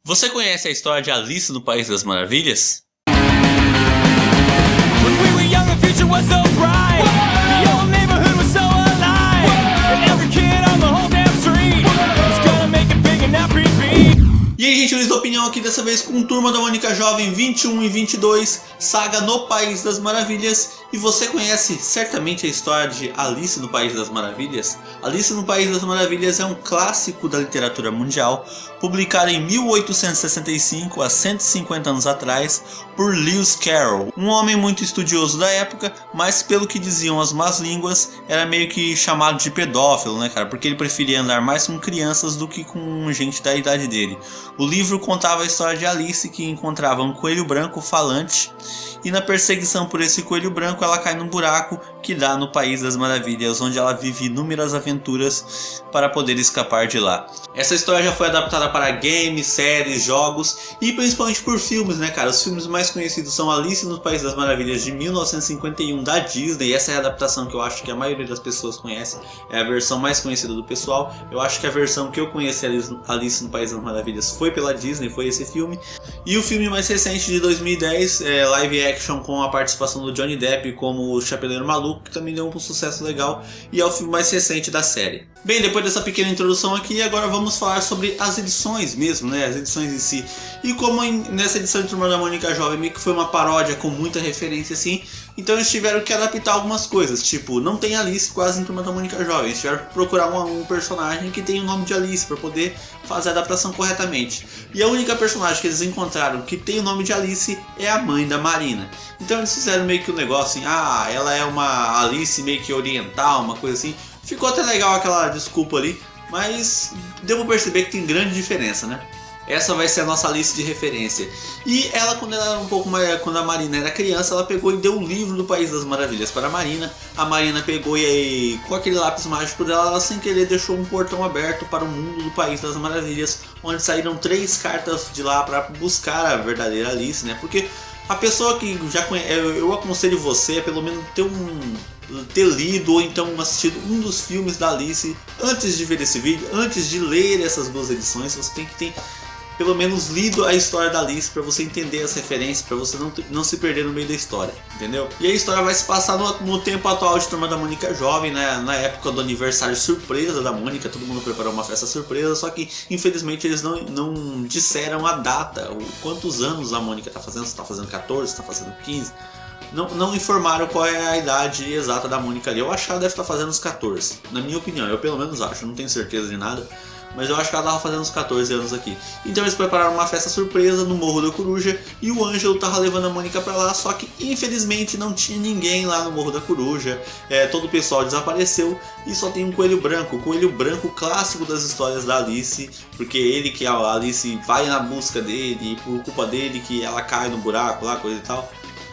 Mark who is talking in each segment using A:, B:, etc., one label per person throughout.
A: Você conhece a história de Alice no País das Maravilhas? E aí, gente, Luiz da Opinião aqui dessa vez com Turma da Mônica Jovem 21 e 22, saga no País das Maravilhas. E você conhece certamente a história de Alice no País das Maravilhas? Alice no País das Maravilhas é um clássico da literatura mundial, publicado em 1865, há 150 anos atrás, por Lewis Carroll, um homem muito estudioso da época, mas pelo que diziam as más línguas, era meio que chamado de pedófilo, né, cara? Porque ele preferia andar mais com crianças do que com gente da idade dele. O livro contava a história de Alice, que encontrava um coelho branco falante, e na perseguição por esse coelho branco ela cai num buraco que dá no País das Maravilhas, onde ela vive inúmeras aventuras para poder escapar de lá. Essa história já foi adaptada para games, séries, jogos e principalmente por filmes, né, cara? Os filmes mais conhecidos são Alice no País das Maravilhas de 1951 da Disney. Essa é a adaptação que eu acho que a maioria das pessoas conhece, é a versão mais conhecida do pessoal. Eu acho que a versão que eu conheci Alice no País das Maravilhas foi pela Disney, foi esse filme. E o filme mais recente de 2010, live action com a participação do Johnny Depp como o Chapeleiro Maluco, que também deu um sucesso legal e é o filme mais recente da série. Bem, depois dessa pequena introdução aqui, agora vamos falar sobre as edições mesmo, né? As edições em si. E como nessa edição de Turma da Mônica Jovem meio que foi uma paródia com muita referência assim, então eles tiveram que adaptar algumas coisas, tipo, não tem Alice quase em Turma da Mônica Jovem, eles tiveram que procurar um personagem que tem o nome de Alice para poder fazer a adaptação corretamente. E a única personagem que eles encontraram que tem o nome de Alice é a mãe da Marina. Então eles fizeram meio que um negócio assim, ela é uma Alice meio que oriental, uma coisa assim. Ficou até legal aquela desculpa ali, mas devo perceber que tem grande diferença, né? Essa vai ser a nossa Alice de referência. E ela, quando ela era um pouco mais, quando a Marina era criança, ela pegou e deu um livro do País das Maravilhas para a Marina. A Marina pegou e aí, com aquele lápis mágico dela, ela sem querer deixou um portão aberto para o mundo do País das Maravilhas, onde saíram 3 cartas de lá para buscar a verdadeira Alice, né? Porque a pessoa que já conhece, eu aconselho você a pelo menos ter lido ou então assistido um dos filmes da Alice antes de ver esse vídeo, antes de ler essas 2 edições. Você tem que ter pelo menos lido a história da Alice para você entender as referências, para você não se perder no meio da história, entendeu? E a história vai se passar no tempo atual de Turma da Mônica Jovem, né? Na época do aniversário surpresa da Mônica, todo mundo preparou uma festa surpresa, só que infelizmente eles não disseram a data, quantos anos a Mônica tá fazendo, se tá fazendo 14, se tá fazendo 15... Não informaram qual é a idade exata da Mônica ali. Eu acho que ela deve estar fazendo uns 14, na minha opinião, eu pelo menos acho, não tenho certeza de nada, mas eu acho que ela estava fazendo uns 14 anos aqui. Então eles prepararam uma festa surpresa no Morro da Coruja e o Ângelo tava levando a Mônica pra lá, só que infelizmente não tinha ninguém lá no Morro da Coruja, todo o pessoal desapareceu e só tem um coelho branco, o coelho branco clássico das histórias da Alice, porque ele que a Alice vai na busca dele e por culpa dele que ela cai no buraco lá, coisa e tal.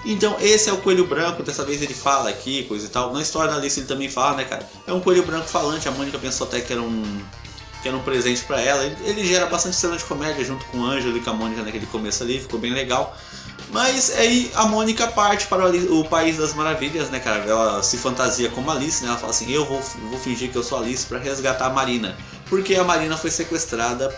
A: Então esse é o coelho branco, dessa vez ele fala aqui, coisa e tal. Na história da Alice ele também fala, né, cara? É um coelho branco falante, a Mônica pensou até que era um presente pra ela. Ele gera bastante cena de comédia junto com o Ângelo e com a Mônica naquele começo ali, ficou bem legal. Mas aí a Mônica parte para o País das Maravilhas, né, cara? Ela se fantasia como Alice, né? Ela fala assim, eu vou fingir que eu sou Alice para resgatar a Marina. Porque a Marina foi sequestrada,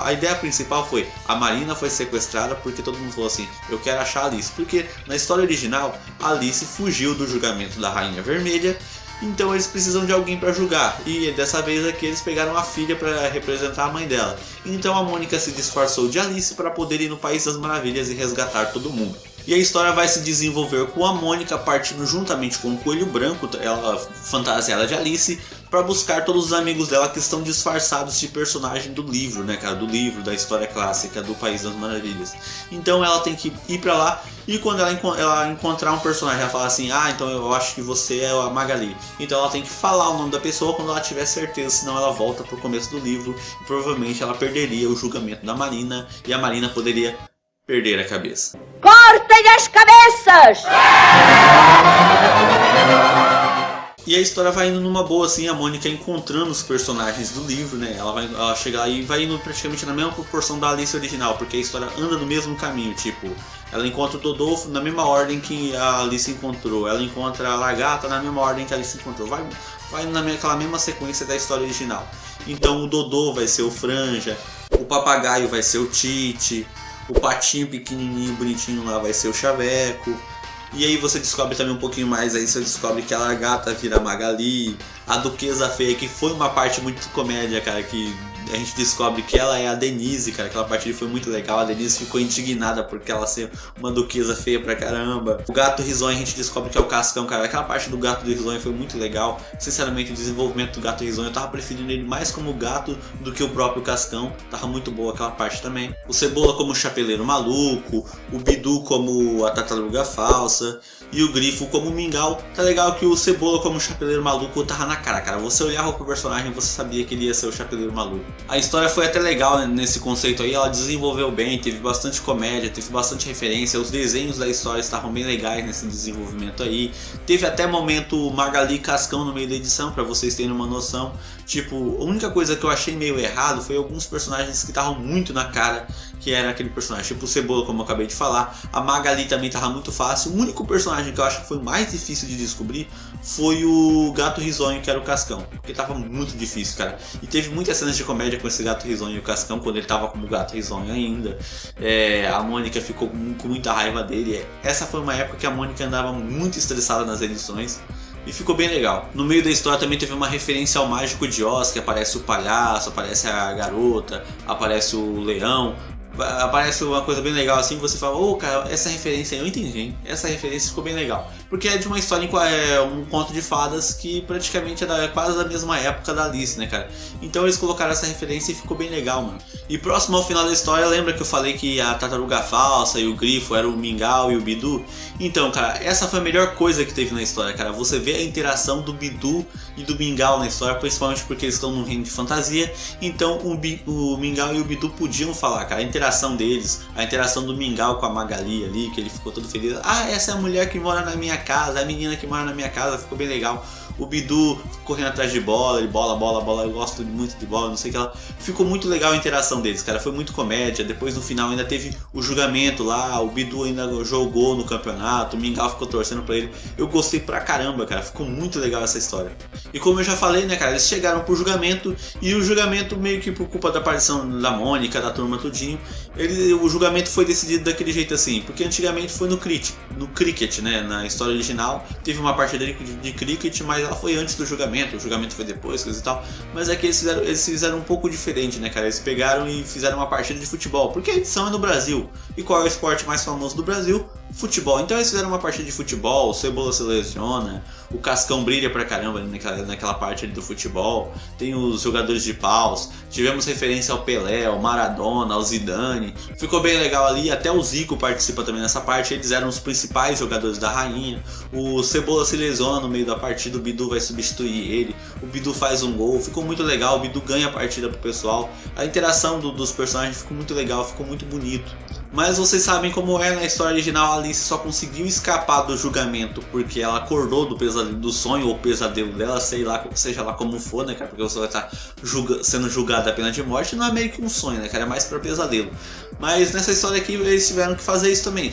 A: a ideia principal foi, a Marina foi sequestrada porque todo mundo falou assim, eu quero achar a Alice. Porque na história original, a Alice fugiu do julgamento da Rainha Vermelha, então eles precisam de alguém para julgar. E dessa vez aqui eles pegaram a filha para representar a mãe dela. Então a Mônica se disfarçou de Alice para poder ir no País das Maravilhas e resgatar todo mundo. E a história vai se desenvolver com a Mônica partindo juntamente com o Coelho Branco, ela fantasiada de Alice, para buscar todos os amigos dela que estão disfarçados de personagem do livro, né, cara? Do livro, da história clássica do País das Maravilhas. Então ela tem que ir pra lá e quando ela encontrar um personagem, ela fala assim, então eu acho que você é a Magali. Então ela tem que falar o nome da pessoa quando ela tiver certeza, senão ela volta pro começo do livro e provavelmente ela perderia o julgamento da Marina e a Marina poderia perder a cabeça.
B: Cortem as cabeças!
A: E a história vai indo numa boa assim, a Mônica encontrando os personagens do livro, né? Ela chega lá e vai indo praticamente na mesma proporção da Alice original, porque a história anda no mesmo caminho, tipo, ela encontra o Dodô na mesma ordem que a Alice encontrou, ela encontra a Lagarta na mesma ordem que a Alice encontrou, vai naquela mesma sequência da história original. Então o Dodô vai ser o Franja, o papagaio vai ser o Tite, o patinho pequenininho, bonitinho lá vai ser o Chaveco. E aí você descobre também um pouquinho mais, aí você descobre que a Largata vira a Magali, a Duquesa Feia, que foi uma parte muito comédia, cara, que a gente descobre que ela é a Denise, cara, aquela parte foi muito legal, a Denise ficou indignada porque ela ser uma duquesa feia pra caramba. O Gato Risonho a gente descobre que é o Cascão, cara, aquela parte do Gato Risonho foi muito legal, sinceramente o desenvolvimento do Gato Risonho eu tava preferindo ele mais como gato do que o próprio Cascão, tava muito boa aquela parte também. O Cebola como o Chapeleiro Maluco, o Bidu como a Tartaruga Falsa e o Grifo como o Mingau. Tá legal que o Cebola como o Chapeleiro Maluco tava na cara, você olhava pro personagem e você sabia que ele ia ser o Chapeleiro Maluco. A história foi até legal, né, nesse conceito aí, ela desenvolveu bem, teve bastante comédia, teve bastante referência, os desenhos da história estavam bem legais nesse desenvolvimento aí. Teve até momento Magali e Cascão no meio da edição, pra vocês terem uma noção. Tipo, a única coisa que eu achei meio errado foi alguns personagens que estavam muito na cara, que era aquele personagem, tipo o Cebola, como eu acabei de falar. A Magali também tava muito fácil. O único personagem que eu acho que foi mais difícil de descobrir foi o Gato Risonho, que era o Cascão, porque tava muito difícil, cara. E teve muitas cenas de comédia com esse Gato Risonho e o Cascão, quando ele tava como Gato Risonho ainda. A Mônica ficou com muita raiva dele. Essa foi uma época que a Mônica andava muito estressada nas edições. E ficou bem legal. No meio da história também teve uma referência ao Mágico de Oz, que aparece o palhaço, aparece a garota, aparece o leão. Aparece uma coisa bem legal assim, você fala, ô cara, essa referência eu entendi, hein? Essa referência ficou bem legal. Porque é de uma história, um conto de fadas que praticamente é quase da mesma época da Alice, né, cara? Então eles colocaram essa referência e ficou bem legal, mano. E próximo ao final da história, lembra que eu falei que a Tartaruga Falsa e o Grifo eram o Mingau e o Bidu? Então, cara, essa foi a melhor coisa que teve na história, cara. Você vê a interação do Bidu e do Mingau na história, principalmente porque eles estão num reino de fantasia. Então o Mingau e o Bidu podiam falar, cara. A interação deles, a interação do Mingau com a Magali ali, que ele ficou todo feliz. Ah, essa é a mulher que mora na minha casa, a menina que mora na minha casa, ficou bem legal. O Bidu correndo atrás de bola, ele bola, eu gosto muito de bola, não sei o que lá. Ficou muito legal a interação deles, cara, foi muito comédia. Depois no final ainda teve o julgamento lá, o Bidu ainda jogou no campeonato, o Mingau ficou torcendo pra ele. Eu gostei pra caramba, cara, ficou muito legal essa história. E como eu já falei, né, cara, eles chegaram pro julgamento e o julgamento meio que por culpa da aparição da Mônica, da turma tudinho, o julgamento foi decidido daquele jeito assim, porque antigamente foi no cricket, né, na história original, teve uma partida de cricket, mas ela foi antes do julgamento, o julgamento foi depois, coisa e tal, mas aqui eles fizeram um pouco diferente, né, cara, eles pegaram e fizeram uma partida de futebol, porque a edição é no Brasil, e qual é o esporte mais famoso do Brasil? Futebol. Então eles fizeram uma partida de futebol, o Cebola se lesiona, o Cascão brilha pra caramba naquela parte ali do futebol, tem os jogadores de paus, tivemos referência ao Pelé, ao Maradona, ao Zidane, ficou bem legal ali, até o Zico participa também nessa parte, eles eram os principais jogadores da rainha. O Cebola se lesiona no meio da partida, o Bidu vai substituir ele, o Bidu faz um gol, ficou muito legal, o Bidu ganha a partida pro pessoal, a interação dos personagens ficou muito legal, ficou muito bonito. Mas vocês sabem como é na história original, a Alice só conseguiu escapar do julgamento porque ela acordou do sonho ou pesadelo dela, seja lá como for, né, cara? Porque você vai estar sendo julgada a pena de morte, não é meio que um sonho, né, cara? É mais pra pesadelo. Mas nessa história aqui eles tiveram que fazer isso também,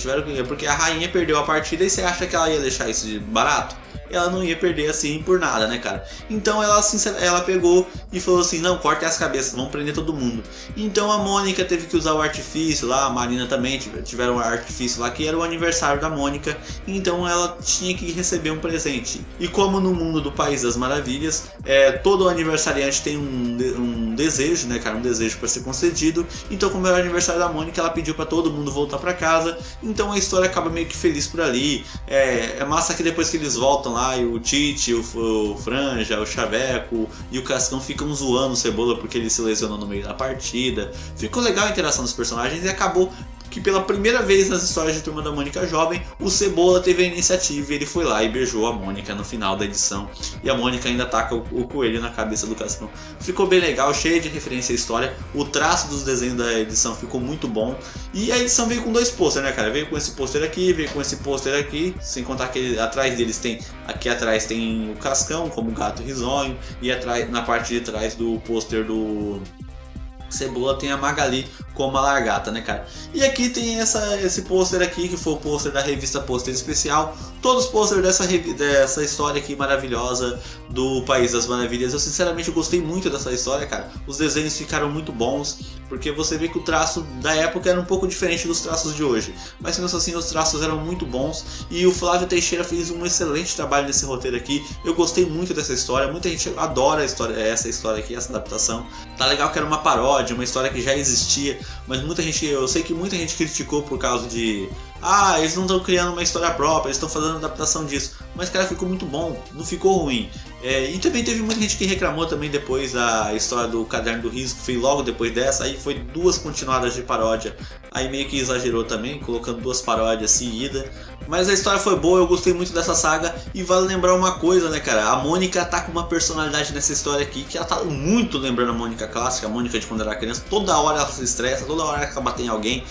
A: porque a rainha perdeu a partida e você acha que ela ia deixar isso de barato? Ela não ia perder assim por nada, né, cara? Então ela pegou e falou assim, não, cortem as cabeças, vamos prender todo mundo. Então a Mônica teve que usar o artifício lá, a Marina também tiveram um artifício lá, que era o aniversário da Mônica. Então ela tinha que receber um presente. E como no mundo do País das Maravilhas, todo aniversariante tem um desejo, né, cara? Um desejo para ser concedido. Então como era o aniversário da Mônica, ela pediu para todo mundo voltar para casa. Então a história acaba meio que feliz por ali. É massa que depois que eles voltam lá, e o Tite, o Franja, o Chaveco e o Cascão ficam zoando o Cebola porque ele se lesionou no meio da partida. Ficou legal a interação dos personagens e acabou que pela primeira vez nas histórias de Turma da Mônica Jovem, o Cebola teve a iniciativa e ele foi lá e beijou a Mônica no final da edição. E a Mônica ainda taca o coelho na cabeça do Cascão. Ficou bem legal, cheio de referência à história. O traço dos desenhos da edição ficou muito bom. E a edição veio com 2 pôster, né, cara? Veio com esse pôster aqui, veio com esse pôster aqui. Sem contar que atrás deles aqui atrás tem o Cascão como Gato Risonho. E na parte de trás do pôster do Cebola tem a Magali como a Largata, né, cara? E aqui tem esse pôster aqui, que foi o pôster da revista Pôster Especial. Todos os pôsteres dessa história aqui maravilhosa do País das Maravilhas. Eu sinceramente gostei muito dessa história, cara. Os desenhos ficaram muito bons, porque você vê que o traço da época era um pouco diferente dos traços de hoje. Mas mesmo assim os traços eram muito bons, e o Flávio Teixeira fez um excelente trabalho nesse roteiro aqui. Eu gostei muito dessa história, muita gente adora essa história aqui, essa adaptação. Tá legal que era uma paródia, uma história que já existia, mas eu sei que muita gente criticou por causa de... Ah, eles não estão criando uma história própria, eles estão fazendo adaptação disso. Mas cara, ficou muito bom, não ficou ruim. E também teve muita gente que reclamou também depois da história do Caderno do Riso, que foi logo depois dessa. Aí foi 2 continuadas de paródia. Aí meio que exagerou também, colocando 2 paródias seguidas. Mas a história foi boa, eu gostei muito dessa saga. E vale lembrar uma coisa, né, cara? A Mônica tá com uma personalidade nessa história aqui que ela tá muito lembrando a Mônica clássica, a Mônica de quando era criança. Toda hora ela se estressa, toda hora ela bate em alguém.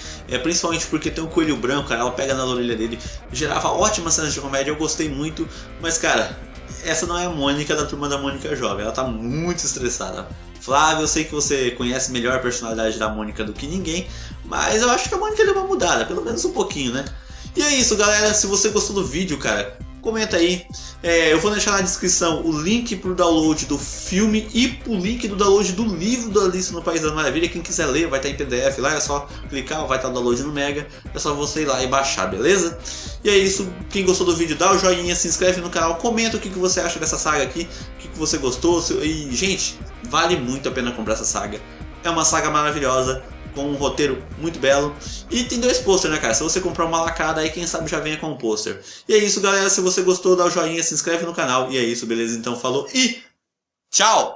A: Principalmente porque tem um coelho branco, cara, ela pega na orelha dele. Gerava ótimas cenas de comédia, eu gostei muito. Mas, cara, essa não é a Mônica da Turma da Mônica Jovem, ela tá muito estressada. Flávio, eu sei que você conhece melhor a personalidade da Mônica do que ninguém, mas eu acho que a Mônica deu uma mudada, pelo menos um pouquinho, né? E é isso, galera. Se você gostou do vídeo, cara, comenta aí. Eu vou deixar na descrição o link pro download do filme e o link do download do livro da Alice no País das Maravilhas. Quem quiser ler, vai estar em PDF lá, é só clicar, vai estar o download no Mega. É só você ir lá e baixar, beleza? E é isso. Quem gostou do vídeo, dá o joinha, se inscreve no canal, comenta o que você acha dessa saga aqui, o que você gostou. E, gente, vale muito a pena comprar essa saga. É uma saga maravilhosa, com um roteiro muito belo. E tem 2 pôster, né, cara? Se você comprar uma lacrada aí, quem sabe já venha com um pôster. E é isso, galera. Se você gostou, dá o joinha, se inscreve no canal. E é isso, beleza? Então falou e tchau!